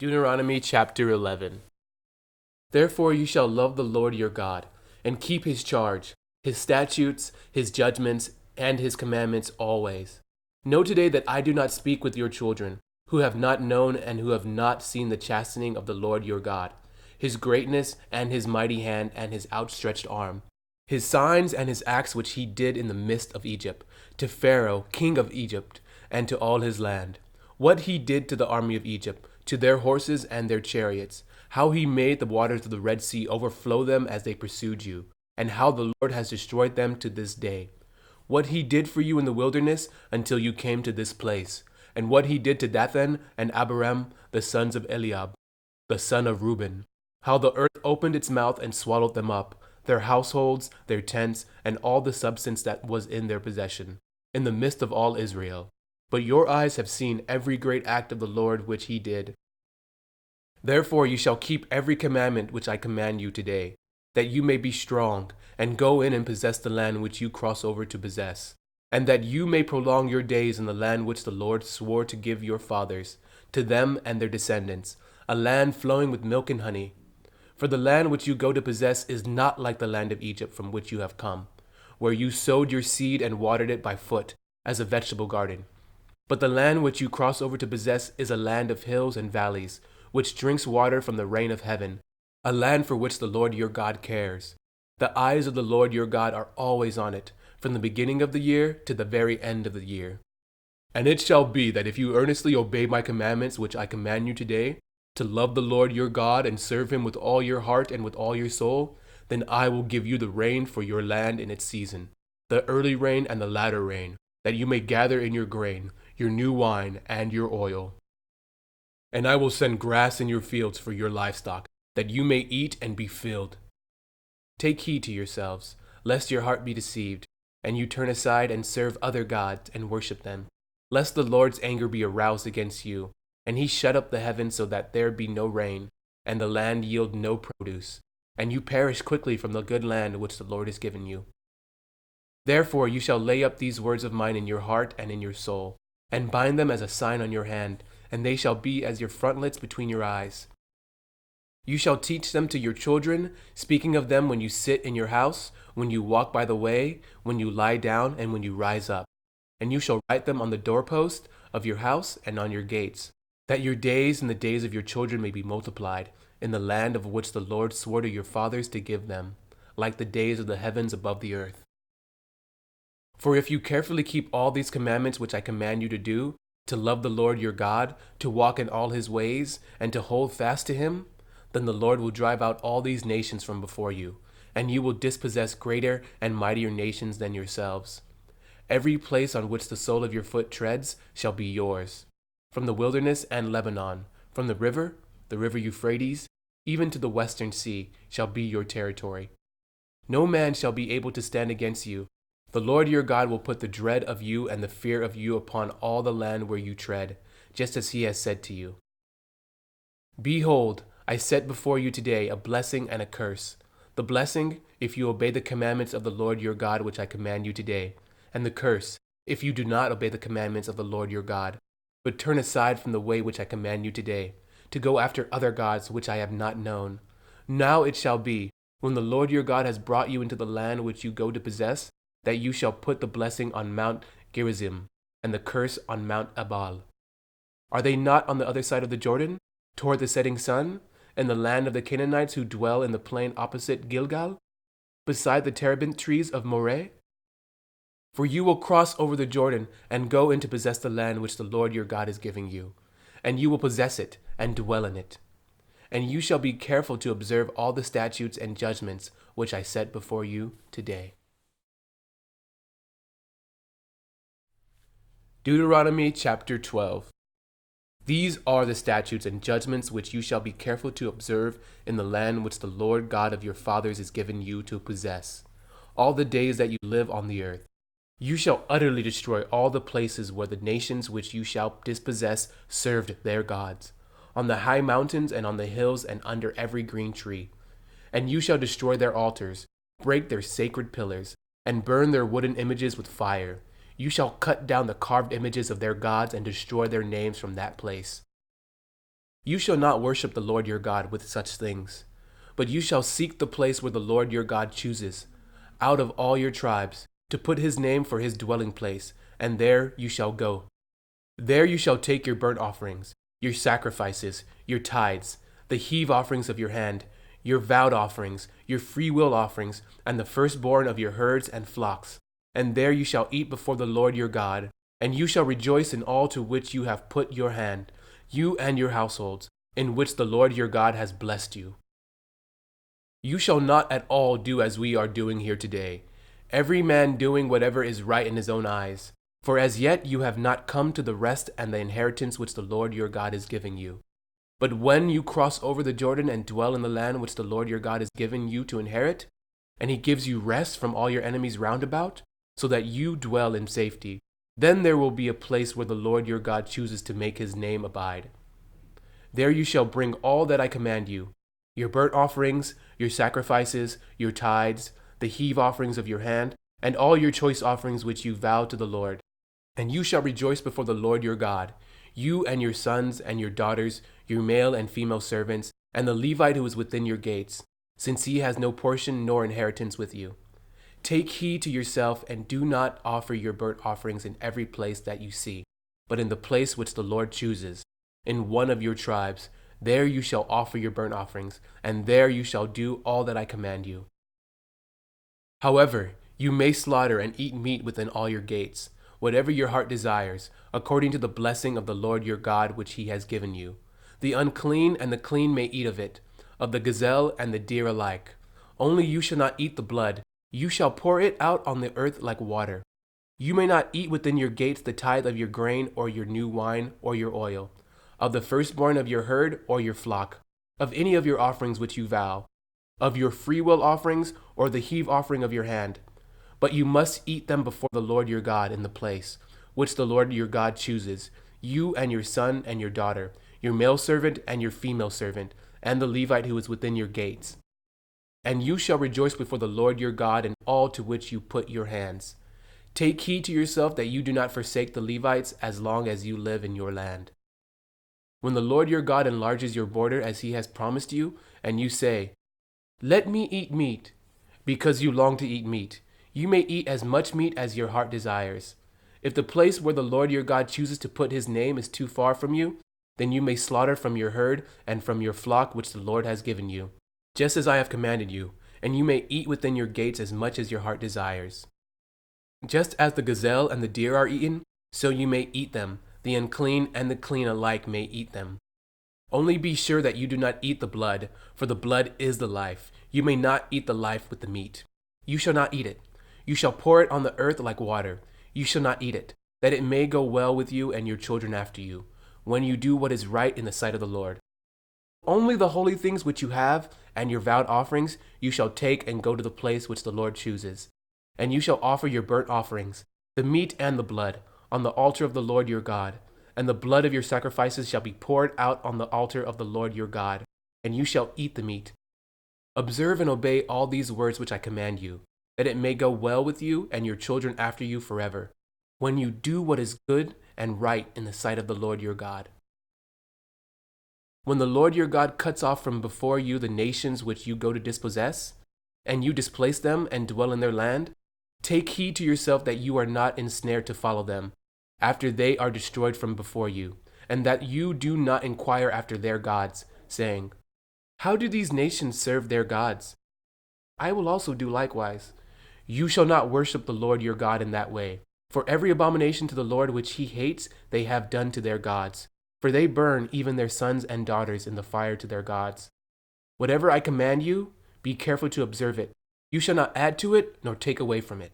Deuteronomy chapter 11. Therefore you shall love the Lord your God, and keep his charge, his statutes, his judgments, and his commandments always. Know today that I do not speak with your children, who have not known and who have not seen the chastening of the Lord your God, his greatness and his mighty hand and his outstretched arm, his signs and his acts which he did in the midst of Egypt, to Pharaoh, king of Egypt, and to all his land. What he did to the army of Egypt, to their horses and their chariots, how he made the waters of the Red Sea overflow them as they pursued you, and how the Lord has destroyed them to this day. What he did for you in the wilderness until you came to this place, and what he did to Dathan and Abiram, the sons of Eliab, the son of Reuben, how the earth opened its mouth and swallowed them up, their households, their tents, and all the substance that was in their possession, in the midst of all Israel. But your eyes have seen every great act of the Lord which he did. Therefore you shall keep every commandment which I command you today, that you may be strong, and go in and possess the land which you cross over to possess, and that you may prolong your days in the land which the Lord swore to give your fathers, to them and their descendants, a land flowing with milk and honey. For the land which you go to possess is not like the land of Egypt from which you have come, where you sowed your seed and watered it by foot, as a vegetable garden. But the land which you cross over to possess is a land of hills and valleys, which drinks water from the rain of heaven, a land for which the Lord your God cares. The eyes of the Lord your God are always on it, from the beginning of the year to the very end of the year. And it shall be that if you earnestly obey my commandments which I command you today, to love the Lord your God and serve him with all your heart and with all your soul, then I will give you the rain for your land in its season, the early rain and the latter rain, that you may gather in your grain, your new wine, and your oil. And I will send grass in your fields for your livestock, that you may eat and be filled. Take heed to yourselves, lest your heart be deceived, and you turn aside and serve other gods and worship them, lest the Lord's anger be aroused against you, and he shut up the heavens so that there be no rain, and the land yield no produce, and you perish quickly from the good land which the Lord has given you. Therefore you shall lay up these words of mine in your heart and in your soul, and bind them as a sign on your hand, and they shall be as your frontlets between your eyes. You shall teach them to your children, speaking of them when you sit in your house, when you walk by the way, when you lie down, and when you rise up. And you shall write them on the doorpost of your house and on your gates, that your days and the days of your children may be multiplied, in the land of which the Lord swore to your fathers to give them, like the days of the heavens above the earth. For if you carefully keep all these commandments which I command you to do, to love the Lord your God, to walk in all his ways, and to hold fast to him, then the Lord will drive out all these nations from before you, and you will dispossess greater and mightier nations than yourselves. Every place on which the sole of your foot treads shall be yours, from the wilderness and Lebanon, from the river Euphrates, even to the western sea, shall be your territory. No man shall be able to stand against you. The Lord your God will put the dread of you and the fear of you upon all the land where you tread, just as he has said to you. Behold, I set before you today a blessing and a curse. The blessing, if you obey the commandments of the Lord your God which I command you today, and the curse, if you do not obey the commandments of the Lord your God, but turn aside from the way which I command you today, to go after other gods which I have not known. Now it shall be, when the Lord your God has brought you into the land which you go to possess, that you shall put the blessing on Mount Gerizim, and the curse on Mount Ebal. Are they not on the other side of the Jordan, toward the setting sun, in the land of the Canaanites who dwell in the plain opposite Gilgal, beside the terebinth trees of Moreh? For you will cross over the Jordan and go in to possess the land which the Lord your God is giving you, and you will possess it and dwell in it. And you shall be careful to observe all the statutes and judgments which I set before you today. Deuteronomy chapter 12. These are the statutes and judgments which you shall be careful to observe in the land which the Lord God of your fathers is given you to possess, all the days that you live on the earth. You shall utterly destroy all the places where the nations which you shall dispossess served their gods, on the high mountains and on the hills and under every green tree. And you shall destroy their altars, break their sacred pillars, and burn their wooden images with fire. You shall cut down the carved images of their gods and destroy their names from that place. You shall not worship the Lord your God with such things, but you shall seek the place where the Lord your God chooses, out of all your tribes, to put his name for his dwelling place, and there you shall go. There you shall take your burnt offerings, your sacrifices, your tithes, the heave offerings of your hand, your vowed offerings, your freewill offerings, and the firstborn of your herds and flocks. And there you shall eat before the Lord your God, and you shall rejoice in all to which you have put your hand, you and your households, in which the Lord your God has blessed you. You shall not at all do as we are doing here today, every man doing whatever is right in his own eyes. For as yet you have not come to the rest and the inheritance which the Lord your God is giving you. But when you cross over the Jordan and dwell in the land which the Lord your God is giving you to inherit, and he gives you rest from all your enemies round about, so that you dwell in safety, then there will be a place where the Lord your God chooses to make his name abide. There you shall bring all that I command you, your burnt offerings, your sacrifices, your tithes, the heave offerings of your hand, and all your choice offerings which you vow to the Lord. And you shall rejoice before the Lord your God, you and your sons and your daughters, your male and female servants, and the Levite who is within your gates, since he has no portion nor inheritance with you. Take heed to yourself, and do not offer your burnt offerings in every place that you see, but in the place which the Lord chooses, in one of your tribes. There you shall offer your burnt offerings, and there you shall do all that I command you. However, you may slaughter and eat meat within all your gates, whatever your heart desires, according to the blessing of the Lord your God which he has given you. The unclean and the clean may eat of it, of the gazelle and the deer alike. Only you shall not eat the blood. You shall pour it out on the earth like water. You may not eat within your gates the tithe of your grain or your new wine or your oil, of the firstborn of your herd or your flock, of any of your offerings which you vow, of your freewill offerings or the heave offering of your hand. But you must eat them before the Lord your God in the place which the Lord your God chooses, you and your son and your daughter, your male servant and your female servant, and the Levite who is within your gates. And you shall rejoice before the Lord your God in all to which you put your hands. Take heed to yourself that you do not forsake the Levites as long as you live in your land. When the Lord your God enlarges your border as he has promised you, and you say, "Let me eat meat," because you long to eat meat, you may eat as much meat as your heart desires. If the place where the Lord your God chooses to put his name is too far from you, then you may slaughter from your herd and from your flock which the Lord has given you, just as I have commanded you, and you may eat within your gates as much as your heart desires. Just as the gazelle and the deer are eaten, so you may eat them. The unclean and the clean alike may eat them. Only be sure that you do not eat the blood, for the blood is the life. You may not eat the life with the meat. You shall not eat it. You shall pour it on the earth like water. You shall not eat it, that it may go well with you and your children after you, when you do what is right in the sight of the Lord. Only the holy things which you have, and your vowed offerings, you shall take and go to the place which the Lord chooses. And you shall offer your burnt offerings, the meat and the blood, on the altar of the Lord your God. And the blood of your sacrifices shall be poured out on the altar of the Lord your God, and you shall eat the meat. Observe and obey all these words which I command you, that it may go well with you and your children after you forever, when you do what is good and right in the sight of the Lord your God. When the Lord your God cuts off from before you the nations which you go to dispossess, and you displace them and dwell in their land, take heed to yourself that you are not ensnared to follow them, after they are destroyed from before you, and that you do not inquire after their gods, saying, "How do these nations serve their gods? I will also do likewise." You shall not worship the Lord your God in that way, for every abomination to the Lord which he hates they have done to their gods, for they burn even their sons and daughters in the fire to their gods. Whatever I command you, be careful to observe it. You shall not add to it nor take away from it.